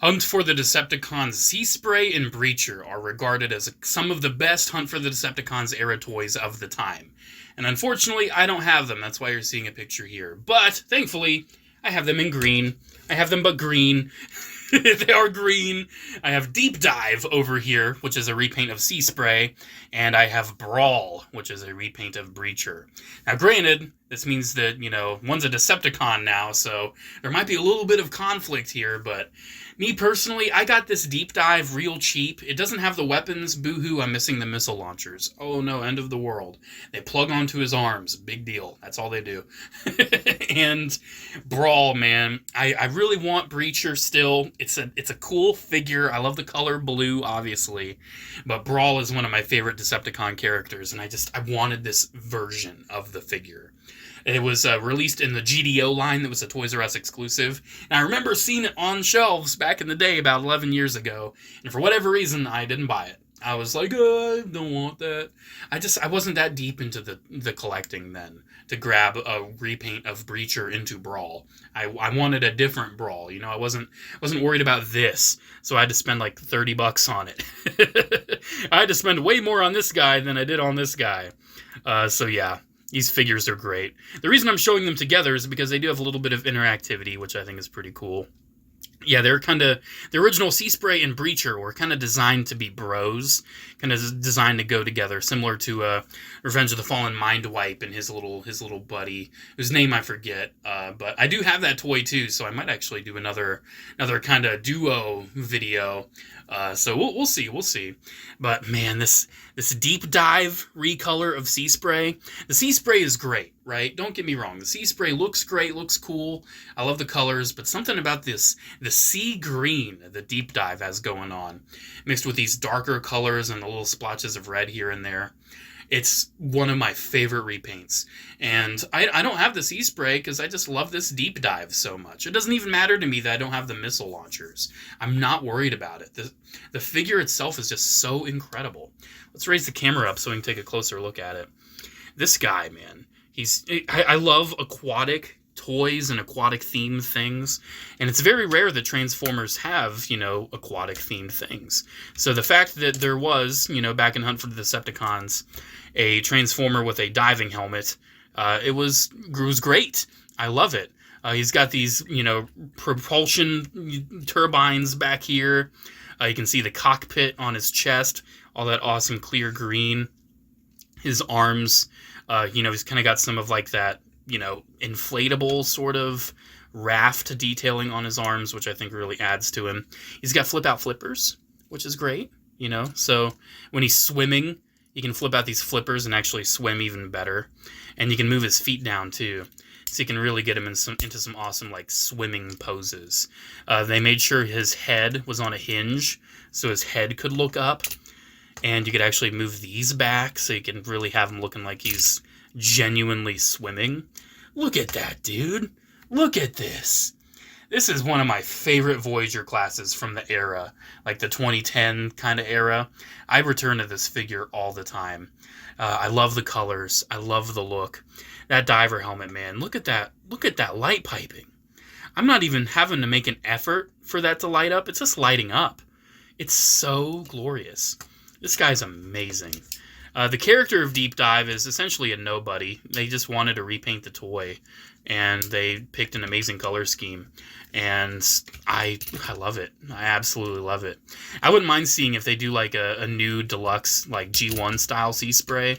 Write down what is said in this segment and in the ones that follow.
Hunt for the Decepticons Sea Spray and Breacher are regarded as some of the best Hunt for the Decepticons era toys of the time. And unfortunately, I don't have them. That's why you're seeing a picture here. But, thankfully, I have them in green. I have them but green. They are green. I have Deep Dive over here, which is a repaint of Sea Spray, and I have Brawl, which is a repaint of Breacher. Now, granted, this means that, one's a Decepticon now, so there might be a little bit of conflict here, but me personally, I got this Deep Dive real cheap. It doesn't have the weapons. Boo-hoo, I'm missing the missile launchers. Oh no, end of the world. They plug onto his arms. Big deal. That's all they do. And Brawl, man. I really want Breacher still. It's a cool figure. I love the color blue, obviously. But Brawl is one of my favorite Decepticon characters, and I wanted this version of the figure. It was released in the GDO line that was a Toys R Us exclusive. And I remember seeing it on shelves back in the day about 11 years ago. And for whatever reason, I didn't buy it. I was like, I don't want that. I wasn't that deep into the collecting then to grab a repaint of Breacher into Brawl. I wanted a different Brawl. I wasn't worried about this. So I had to spend like $30 on it. I had to spend way more on this guy than I did on this guy. So yeah. These figures are great. The reason I'm showing them together is because they do have a little bit of interactivity, which I think is pretty cool. Yeah, they're the original Sea Spray and Breacher were kind of designed to be bros, kind of designed to go together, similar to Revenge of the Fallen Mindwipe and his little buddy, whose name I forget. But I do have that toy too, so I might actually do another kind of duo video. So we'll see. But man, this Deep Dive recolor of Sea Spray, the Sea Spray is great, right? Don't get me wrong. The Sea Spray looks great, looks cool. I love the colors, but something about the sea green the Deep Dive has going on, mixed with these darker colors and the little splotches of red here and there. It's one of my favorite repaints. And I don't have the Sea Spray because I just love this Deep Dive so much. It doesn't even matter to me that I don't have the missile launchers. I'm not worried about it. The figure itself is just so incredible. Let's raise the camera up so we can take a closer look at it. This guy, man. I love aquatic toys and aquatic themed things, and it's very rare that Transformers have, aquatic themed things. So the fact that there was, back in Hunt for the Decepticons, a Transformer with a diving helmet, it was great. I love it. He's got these, propulsion turbines back here. You can see the cockpit on his chest, all that awesome clear green. His arms, he's kind of got some of like that, inflatable sort of raft detailing on his arms, which I think really adds to him. He's got flip-out flippers, which is great, So when he's swimming, you can flip out these flippers and actually swim even better. And you can move his feet down, too. So you can really get him into some awesome, like, swimming poses. They made sure his head was on a hinge, so his head could look up. And you could actually move these back, so you can really have him looking like he's genuinely swimming. Look at that, dude. Look at this. This is one of my favorite Voyager classes from the era, like the 2010 kind of era. I return to this figure all the time. I love the colors. I love the look. That diver helmet, man. Look at that. Look at that light piping. I'm not even having to make an effort for that to light up. It's just lighting up. It's so glorious. This guy's amazing. The character of Deep Dive is essentially a nobody. They just wanted to repaint the toy, and they picked an amazing color scheme. And I love it. I absolutely love it. I wouldn't mind seeing if they do like a new deluxe, like G1 style Sea Spray.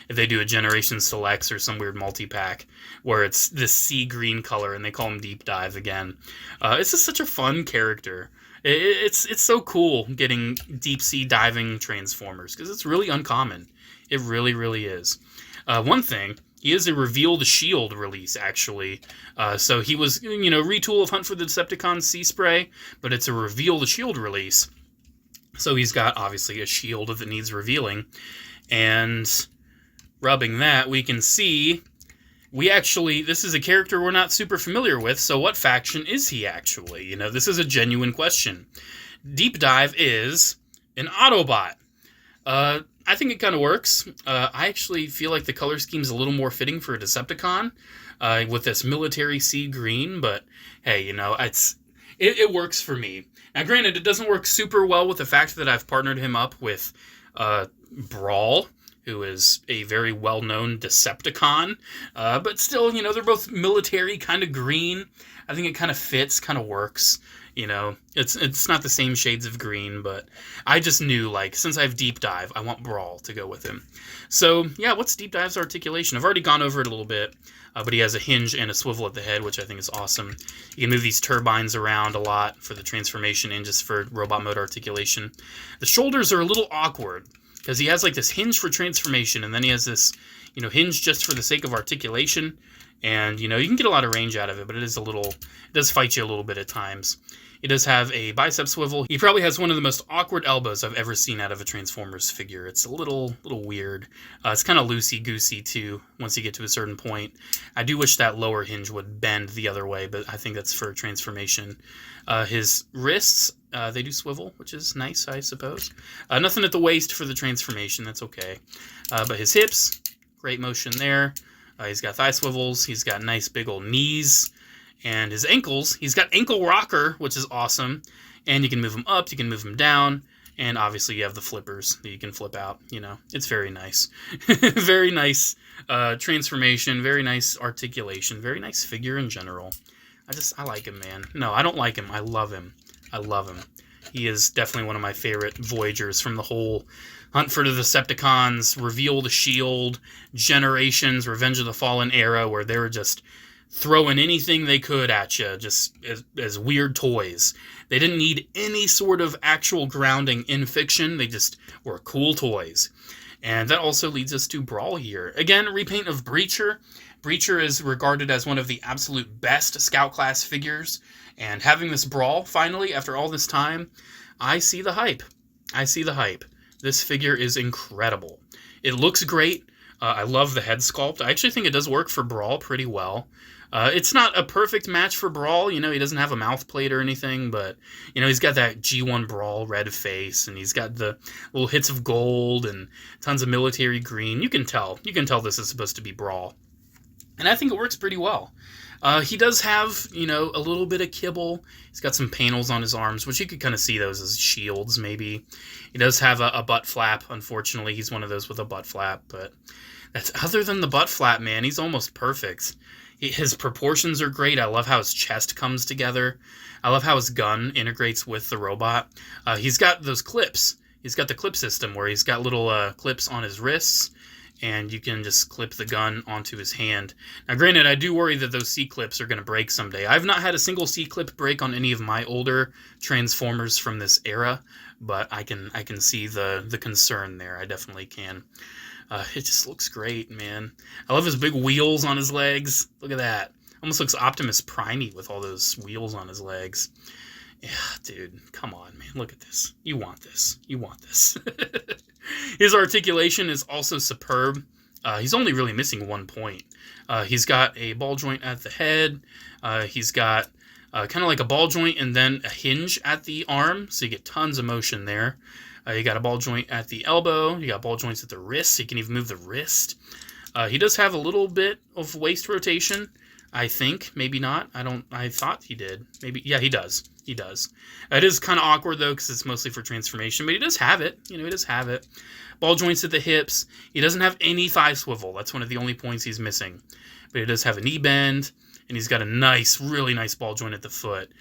If they do a Generation Selects or some weird multi-pack where it's this sea green color and they call him Deep Dive again. It's just such a fun character. It's so cool getting deep sea diving Transformers because it's really uncommon. It really, really is. One thing, he is a Reveal the Shield release, actually. So he was, retool of Hunt for the Decepticons Sea Spray, but it's a Reveal the Shield release. So he's got, obviously, a shield that needs revealing. And rubbing that, we can see, this is a character we're not super familiar with, so what faction is he actually? This is a genuine question. Deep Dive is an Autobot. I think it kind of works. I actually feel like the color scheme's a little more fitting for a Decepticon with this military sea green, but hey, it works for me. Now, granted, it doesn't work super well with the fact that I've partnered him up with Brawl, who is a very well-known Decepticon. But still, you know, they're both military, kind of green. I think it kind of fits, kind of works. You know, it's not the same shades of green, but I just knew, like, since I have Deep Dive, I want Brawl to go with him. So, yeah, what's Deep Dive's articulation? I've already gone over it a little bit, but he has a hinge and a swivel at the head, which I think is awesome. You can move these turbines around a lot for the transformation and just for robot mode articulation. The shoulders are a little awkward, because he has, like, this hinge for transformation, and then he has this, you know, hinge just for the sake of articulation. And, you know, you can get a lot of range out of it, but it does fight you a little bit at times. He does have a bicep swivel. He probably has one of the most awkward elbows I've ever seen out of a Transformers figure. It's a little weird. It's kind of loosey-goosey, too, once you get to a certain point. I do wish that lower hinge would bend the other way, but I think that's for transformation. His wrists, they do swivel, which is nice, I suppose. Nothing at the waist for the transformation. That's okay. But his hips, great motion there. He's got thigh swivels. He's got nice big old knees. And his ankles, he's got ankle rocker, which is awesome. And you can move them up, you can move them down. And obviously you have the flippers that you can flip out. You know, it's very nice. Very nice transformation, very nice articulation, very nice figure in general. I like him, man. No, I don't like him. I love him. I love him. He is definitely one of my favorite Voyagers from the whole Hunt for the Decepticons, Reveal the Shield, Generations, Revenge of the Fallen era, where they were just throwing anything they could at you, just as weird toys. They didn't need any sort of actual grounding in fiction. They just were cool toys. And that also leads us to Brawl here. Again, repaint of Breacher. Breacher is regarded as one of the absolute best Scout class figures. And having this Brawl, finally, after all this time, I see the hype. I see the hype. This figure is incredible. It looks great. I love the head sculpt. I actually think it does work for Brawl pretty well. It's not a perfect match for Brawl. You know, he doesn't have a mouth plate or anything, but, you know, he's got that G1 Brawl red face, and he's got the little hits of gold and tons of military green. You can tell. You can tell this is supposed to be Brawl. And I think it works pretty well. He does have, you know, a little bit of kibble. He's got some panels on his arms, which you could kind of see those as shields, maybe. He does have a butt flap. Unfortunately, he's one of those with a butt flap, but that's other than the butt flap, man, he's almost perfect. His proportions are great. I love how his chest comes together. I love how his gun integrates with the robot. He's got those clips. He's got the clip system where he's got little clips on his wrists, and you can just clip the gun onto his hand. Now, granted, I do worry that those C-clips are going to break someday. I've not had a single C-clip break on any of my older Transformers from this era, but I can see the concern there. I definitely can. It just looks great, man. I love his big wheels on his legs. Look at that. Almost looks Optimus Prime-y with all those wheels on his legs. Yeah, dude, come on, man. Look at this. You want this. You want this. His articulation is also superb. He's only really missing one point. He's got a ball joint at the head. He's got kind of like a ball joint and then a hinge at the arm, so you get tons of motion there. You got a ball joint at the elbow. You got ball joints at the wrist, so you can even move the wrist. He does have a little bit of waist rotation, I think. Maybe not. I thought he did. Maybe. Yeah, he does. He does. It is kind of awkward, though, because it's mostly for transformation, but he does have it. You know, he does have it. Ball joints at the hips. He doesn't have any thigh swivel. That's one of the only points he's missing. But he does have a knee bend, and he's got a nice, really nice ball joint at the foot.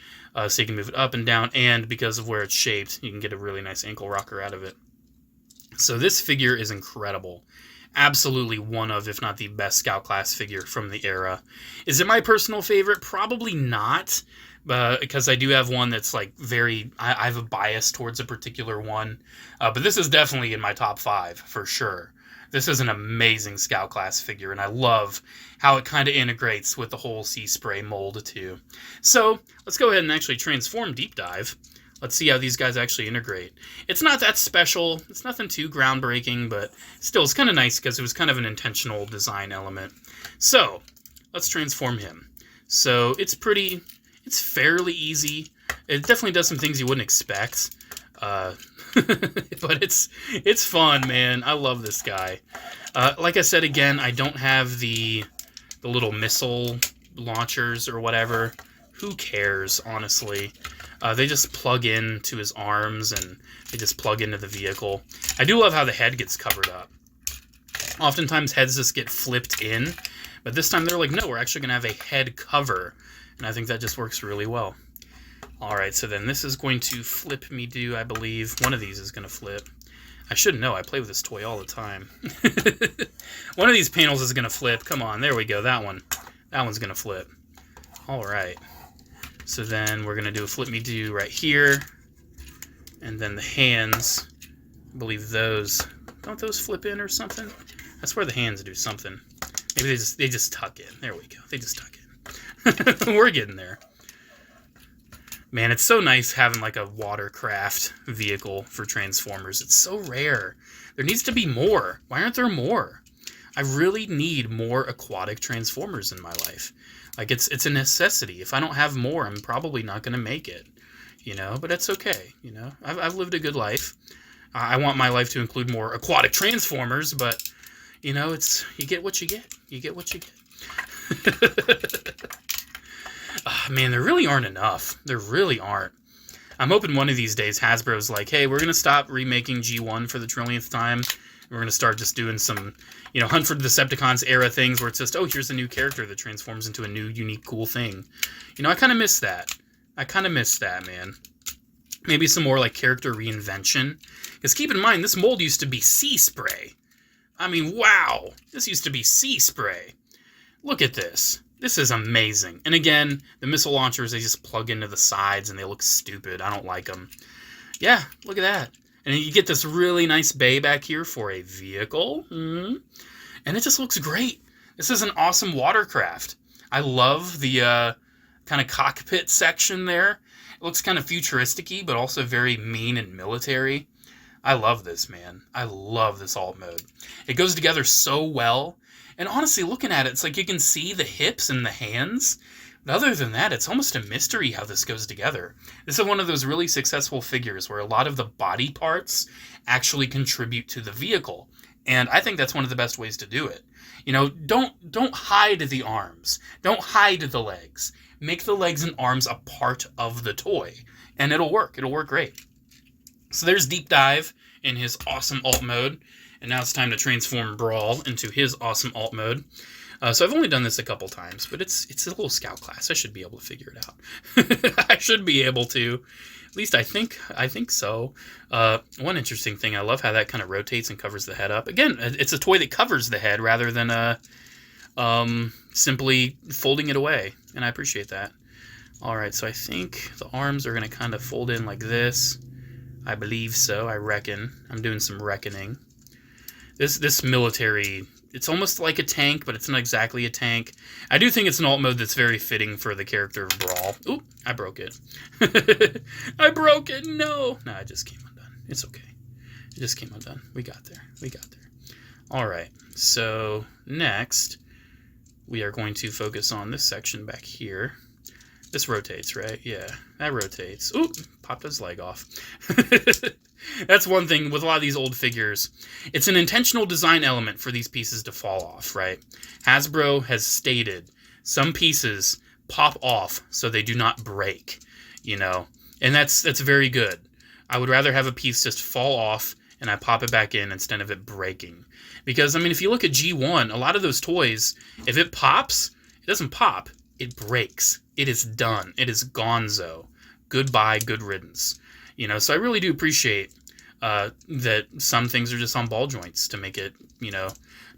So you can move it up and down, and because of where it's shaped, you can get a really nice ankle rocker out of it. So this figure is incredible. Absolutely one of, if not the best Scout class figure from the era. Is it my personal favorite? Probably not, because I do have one that's like I have a bias towards a particular one. But this is definitely in my top 5, for sure. This is an amazing Scout class figure, and I love how it kind of integrates with the whole Sea Spray mold, too. So, let's go ahead and actually transform Deep Dive. Let's see how these guys actually integrate. It's not that special. It's nothing too groundbreaking, but still, it's kind of nice because it was kind of an intentional design element. So, let's transform him. So, it's fairly easy. It definitely does some things you wouldn't expect. But it's fun, man. I love this guy. Like I said again, I don't have the little missile launchers or whatever. who cares, honestly? They just plug into his arms, and they just plug into the vehicle. I do love how the head gets covered up. Oftentimes, heads just get flipped in, but this time they're like, no, we're actually going to have a head cover, and I think that just works really well. Alright, so then this is going to flip me do, I believe. One of these is going to flip. I should know, I play with this toy all the time. One of these panels is going to flip. Come on, there we go, that one. That one's going to flip. Alright. So then we're going to do a flip me do right here. And then the hands, I believe those, don't those flip in or something? I swear the hands do something. Maybe they just tuck in. There we go. They just tuck in. We're getting there. Man, it's so nice having like a watercraft vehicle for Transformers. It's so rare. There needs to be more. Why aren't there more? I really need more aquatic Transformers in my life. Like, it's a necessity. If I don't have more, I'm probably not going to make it. You know, but that's okay. You know, I've lived a good life. I want my life to include more aquatic Transformers, but, you know, you get what you get. You get what you get. Man, there really aren't enough. There really aren't. I'm hoping one of these days Hasbro's like, hey, we're going to stop remaking G1 for the trillionth time. We're going to start just doing some, you know, Hunt for the Decepticons era things where it's just, oh, here's a new character that transforms into a new, unique, cool thing. You know, I kind of miss that. I kind of miss that, man. Maybe some more, like, character reinvention. Because keep in mind, this mold used to be sea spray. I mean, wow. This used to be sea spray. Look at this. This is amazing. And again, the missile launchers, they just plug into the sides and they look stupid. I don't like them. Yeah, look at that. And you get this really nice bay back here for a vehicle. And it just looks great. This is an awesome watercraft. I love the kind of cockpit section there. It looks kind of futuristic-y, but also very mean and military. I love this, man. I love this alt mode. It goes together so well. And honestly, looking at it, it's like you can see the hips and the hands. But other than that, it's almost a mystery how this goes together. This is one of those really successful figures where a lot of the body parts actually contribute to the vehicle. And I think that's one of the best ways to do it. You know, don't hide the arms. Don't hide the legs. Make the legs and arms a part of the toy. And it'll work. It'll work great. So there's Deep Dive in his awesome alt mode. And now it's time to transform Brawl into his awesome alt mode. So I've only done this a couple times, but it's a little scout class. I should be able to figure it out. I should be able to. At least I think so. One interesting thing, I love how that kind of rotates and covers the head up. Again, it's a toy that covers the head rather than simply folding it away, and I appreciate that. All right, so I think the arms are going to kind of fold in like this. I believe so, I reckon. I'm doing some reckoning. This military, it's almost like a tank, but it's not exactly a tank. I do think it's an alt mode that's very fitting for the character of Brawl. Oop, I broke it. I broke it, no! No, it just came undone. It's okay. It just came undone. We got there. We got there. Alright, so next, we are going to focus on this section back here. This rotates, right? Yeah, that rotates. Oop, popped his leg off. That's one thing with a lot of these old figures. It's an intentional design element for these pieces to fall off, right? Hasbro has stated some pieces pop off so they do not break, you know? And that's very good. I would rather have a piece just fall off and I pop it back in instead of it breaking. Because, I mean, if you look at G1, a lot of those toys, if it pops, it doesn't pop, it breaks. It is done. It is gonzo. Goodbye, good riddance. You know, so I really do appreciate that some things are just on ball joints to make it, you know,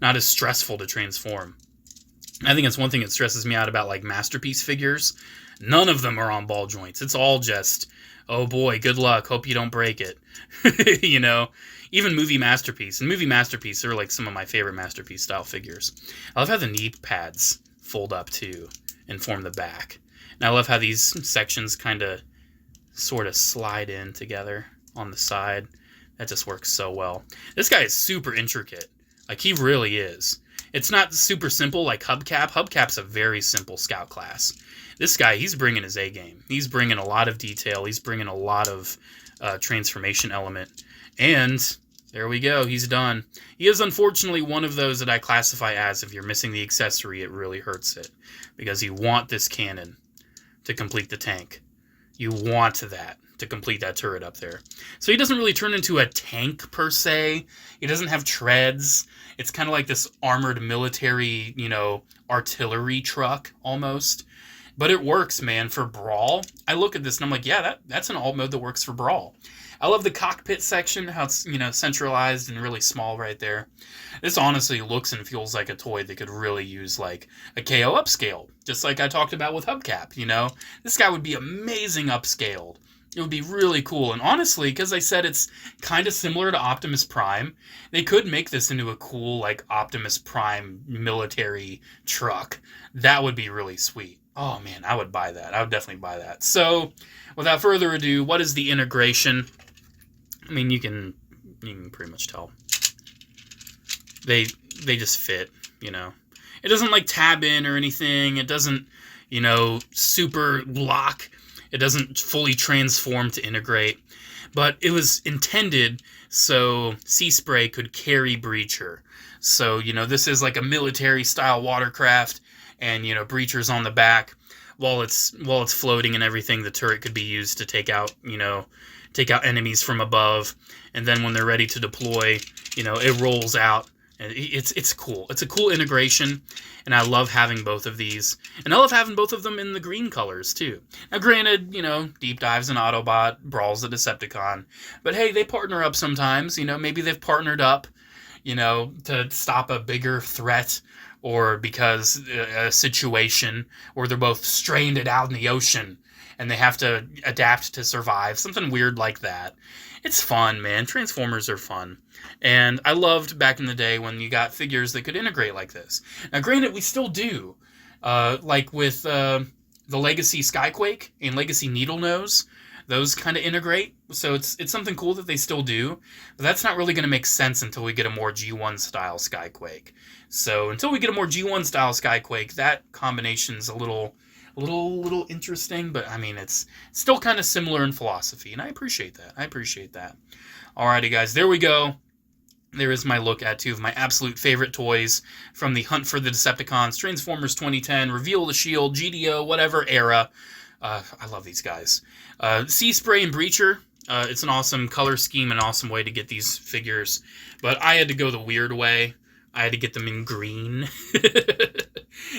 not as stressful to transform. I think it's one thing that stresses me out about, like, Masterpiece figures. None of them are on ball joints. It's all just, oh boy, good luck, hope you don't break it. You know, even Movie Masterpiece. And Movie Masterpiece are, like, some of my favorite Masterpiece-style figures. I love how the knee pads fold up, too, and form the back. And I love how these sections kind of sort of slide in together on the side. That just works so well. This guy is super intricate. Like, he really is. It's not super simple like Hubcap. Hubcap's a very simple scout class. This guy, he's bringing his A game. He's bringing a lot of detail. He's bringing a lot of transformation element. And there we go. He's done. He is unfortunately one of those that I classify as, if you're missing the accessory, it really hurts it. Because you want this cannon to complete the tank. You want that to complete that turret up there. So he doesn't really turn into a tank per se. He doesn't have treads. It's kind of like this armored military, you know, artillery truck almost. But it works, man, for Brawl. I look at this and I'm like, yeah, that's an alt mode that works for Brawl. I love the cockpit section, how it's, you know, centralized and really small right there. This honestly looks and feels like a toy that could really use, like, a KO upscale. Just like I talked about with Hubcap, you know? This guy would be amazing upscaled. It would be really cool. And honestly, because I said it's kind of similar to Optimus Prime, they could make this into a cool, like, Optimus Prime military truck. That would be really sweet. Oh, man, I would buy that. I would definitely buy that. So, without further ado, what is the integration? I mean, you can pretty much tell. They just fit, you know. It doesn't, like, tab in or anything. It doesn't, you know, super lock. It doesn't fully transform to integrate. But it was intended so Sea Spray could carry Breacher. So, you know, this is like a military-style watercraft, and, you know, Breacher's on the back. While it's floating and everything, the turret could be used to take out, you know, enemies from above. And then when they're ready to deploy, you know, it rolls out. And it's cool. It's a cool integration, and I love having both of these. And I love having both of them in the green colors, too. Now, granted, you know, Deep Dive's an Autobot, Brawl's a Decepticon. But, hey, they partner up sometimes. You know, maybe they've partnered up, you know, to stop a bigger threat, or because a situation where they're both stranded out in the ocean and they have to adapt to survive. Something weird like that. It's fun, man. Transformers are fun. And I loved back in the day when you got figures that could integrate like this. Now, granted, we still do. Like with the Legacy Skyquake and Legacy Needlenose. Those kind of integrate. So it's something cool that they still do. But that's not really going to make sense until we get a more G1 style Skyquake. So until we get a more G1 style Skyquake, that combination's a little interesting, but I mean, it's still kind of similar in philosophy, and I appreciate that. Alrighty, guys, there we go. There is my look at two of my absolute favorite toys from the Hunt for the Decepticons, Transformers 2010, Reveal the Shield, GDO, whatever era. I love these guys. Sea Spray and Breacher. It's an awesome color scheme, an awesome way to get these figures, but I had to go the weird way. I had to get them in green.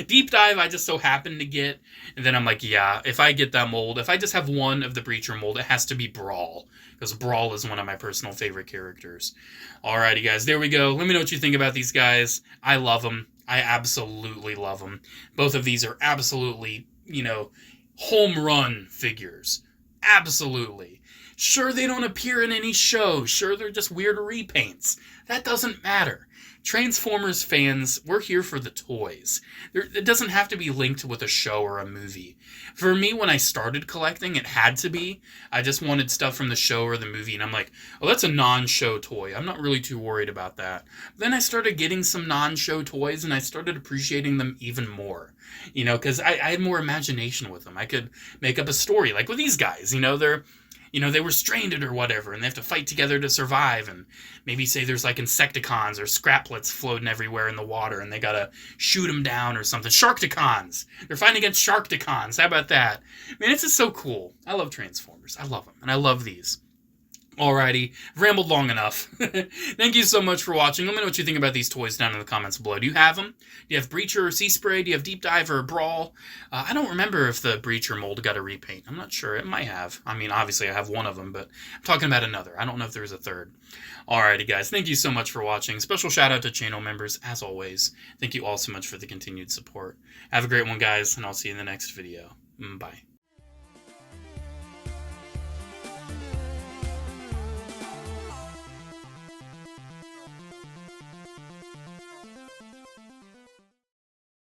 Deep Dive, I just so happened to get. And then I'm like, yeah, if I get that mold, if I just have one of the Breacher mold, it has to be Brawl. Because Brawl is one of my personal favorite characters. Alrighty, guys, there we go. Let me know what you think about these guys. I love them. I absolutely love them. Both of these are absolutely, you know, home run figures. Absolutely. Sure, they don't appear in any show. Sure, they're just weird repaints. That doesn't matter. Transformers fans, we're here for the toys. It doesn't have to be linked with a show or a movie. For me, when I started collecting, it had to be. I just wanted stuff from the show or the movie, and I'm like, oh, that's a non-show toy. I'm not really too worried about that. Then I started getting some non-show toys, and I started appreciating them even more. You know, because I had more imagination with them. I could make up a story, like with these guys. You know, they were stranded or whatever, and they have to fight together to survive, and maybe say there's like Insecticons or Scraplets floating everywhere in the water, and they gotta shoot them down or something. Sharkticons! They're fighting against Sharkticons. How about that? Man, it's just so cool. I love Transformers. I love them, and I love these. Alrighty, I've rambled long enough. Thank you so much for watching. Let me know what you think about these toys down in the comments below. Do you have them? Do you have Breacher or Sea Spray? Do you have Deep Dive or Brawl? I don't remember if the Breacher mold got a repaint. I'm not sure. It might have. I mean, obviously I have one of them, but I'm talking about another. I don't know if there's a third. Alrighty, guys. Thank you so much for watching. Special shout out to channel members, as always. Thank you all so much for the continued support. Have a great one, guys, and I'll see you in the next video. Bye.